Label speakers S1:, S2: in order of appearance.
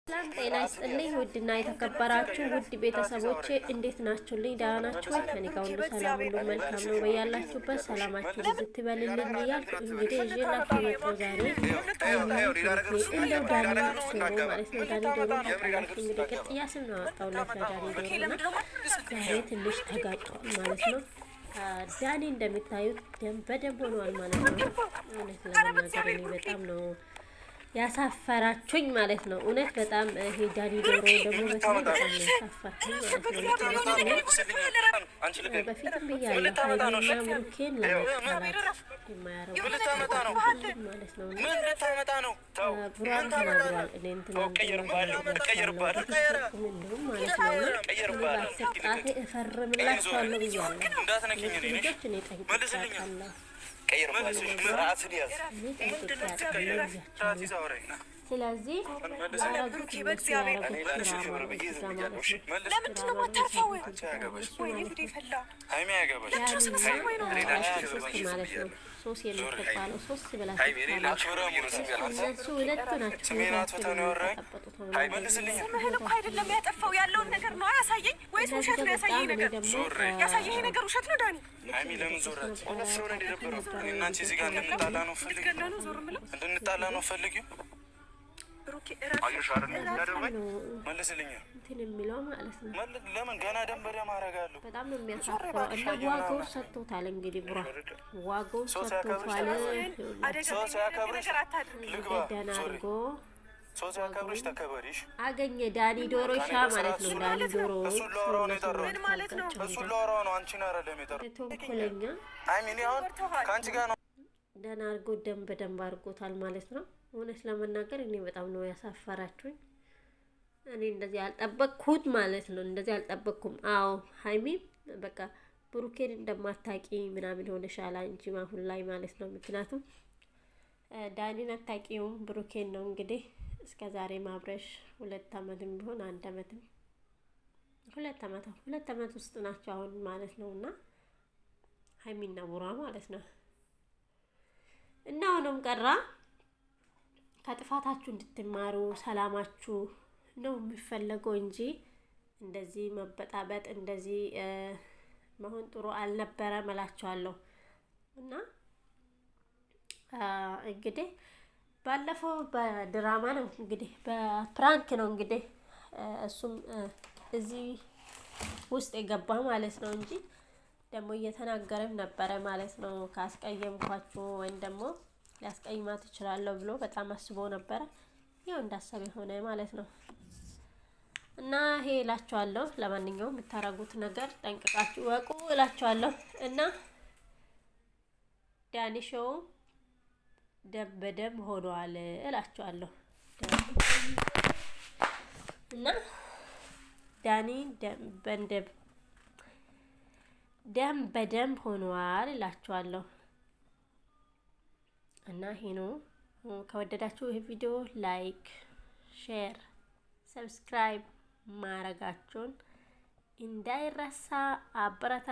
S1: ሰላም ጤና ይስጥልኝ። ውድና የተከበራችሁ ውድ ቤተሰቦቼ እንዴት ናችሁልኝ? ደህና ናችሁ ወይ? ከኔ ጋር ሁሉ ሰላም፣ ሁሉ መልካም ነው። በያላችሁበት ሰላማችሁ ብዝት ይበልልኝ እያልኩ እንግዲህ ይዤላችሁ የመጣሁ ዛሬ እንደው ዳኒ ዶሮ ማለት ነው። ዳኒ ዶሮ ታውቃላችሁ እንግዲህ ቅጥያ ስም ነው ያወጣሁለት ለዳኒ ዶሮ እና ዛሬ ትንሽ ተጋጭቷል ማለት ነው። ዳኒ እንደምታዩት ደም በደም ሆኗል ማለት ነው። እውነት ለመናገር እኔ በጣም ነው ያሳፈራችሁኝ ማለት ነው። እውነት በጣም ይሄ ዳኒ ዶሮ ደግሞ በጣም ያሳፈራችሁኝ ማለት ነው። በፊትም ብያለሁ ሀይሚና ብሩኬን ለመጣላት የማያረጉት ማለት ነው። ቡራን ተናግሯል። እኔ እንትን ምንድም ማለት ነው። በአስር ጣቴ እፈርምላችኋለሁ ብያለሁ። ልጆች እኔ ጠንቅቄያለሁ። ስለዚህ ያረጉት ሶስት የምትባለው ሶስት ብላችሁ እነሱ ሁለቱ ናቸው።
S2: አይደለም ያጠፋው ያለውን ነገር ነው ያሳየኝ ወይስ ውሸት ነው ያሳየኝ? ነገር ያሳየኝ ነገር ውሸት ነው ዳኒ።
S3: ሃይሚ ለምን ዞራት? እውነት ሰው ነው እንደነበረው እና አንቺ እዚህ ጋር እንድንጣላ ነው ፈልጊው ብሩኬ መልስልኝ
S1: እንትን የሚለው ማለት ነው።
S3: ለምን ገና ደንበሬ ማረጋለሁ።
S1: በጣም ነው የሚያሳፍረው። እና ዋጋው ሰጥቶታል እንግዲህ ቡራ ዋጋው ሰጥቶታል።
S3: ሰው ሲያከብርሽ ልግባ
S1: ደህና አድርጎ
S3: ሰው ሲያከብርሽ ተከበሪሽ
S1: አገኘ ዳኒ ዶሮ ሻ ማለት ነው። ዳኒ ዶሮ
S3: እሱ ሎራው ነው የጠራው ማለት ነው። እሱ ሎራው ነው አንቺን አይደለም የጠራው።
S1: ተንኮለኛ
S3: አይሚኒ አሁን ካንቺ ጋር ነው።
S1: ደህና አድርጎ በደንብ አድርጎታል ማለት ነው። እውነት ለመናገር እኔ በጣም ነው ያሳፈራችሁኝ። እኔ እንደዚህ አልጠበቅኩት ማለት ነው። እንደዚህ አልጠበቅኩም። አዎ ሀይሚ በቃ ብሩኬን እንደማታቂ ምናምን ሆነሻል አንቺ አሁን ላይ ማለት ነው። ምክንያቱም ዳኒን አታቂውም ብሩኬን ነው እንግዲህ እስከ ዛሬ ማብረሽ 2 አመትም ቢሆን 1 አመትም 2 አመት ውስጥ ናቸው አሁን ማለት ነው። እና ሀይሚና ቡራ ማለት ነው። እና ሆኖም ቀራ ከጥፋታችሁ እንድትማሩ ሰላማችሁ ነው የሚፈለገው እንጂ እንደዚህ መበጣበጥ እንደዚህ መሆን ጥሩ አልነበረም እላችኋለሁ። እና እንግዲህ ባለፈው በድራማ ነው እንግዲህ በፕራንክ ነው እንግዲህ እሱም እዚህ ውስጥ የገባ ማለት ነው እንጂ ደግሞ እየተናገረም ነበረ ማለት ነው። ካስቀየምኳችሁ ወይም ደግሞ ሊያስቀይማት እችላለሁ ብሎ በጣም አስቦ ነበረ። ያው እንዳሰበ ሆነ ማለት ነው። እና ይሄ እላችኋለሁ። ለማንኛውም የምታረጉት ነገር ጠንቅቃችሁ ወቁ እላችኋለሁ። እና ዳኒ ሾው ደም በደም ሆኗል እላችኋለሁ። እና ዳኒ ደም በደም ሆኗል እላችኋለሁ። እና ይሄ ነው። ከወደዳችሁ ይሄ ቪዲዮ ላይክ፣ ሼር፣ ሰብስክራይብ ማረጋችሁን እንዳይረሳ። አበረታ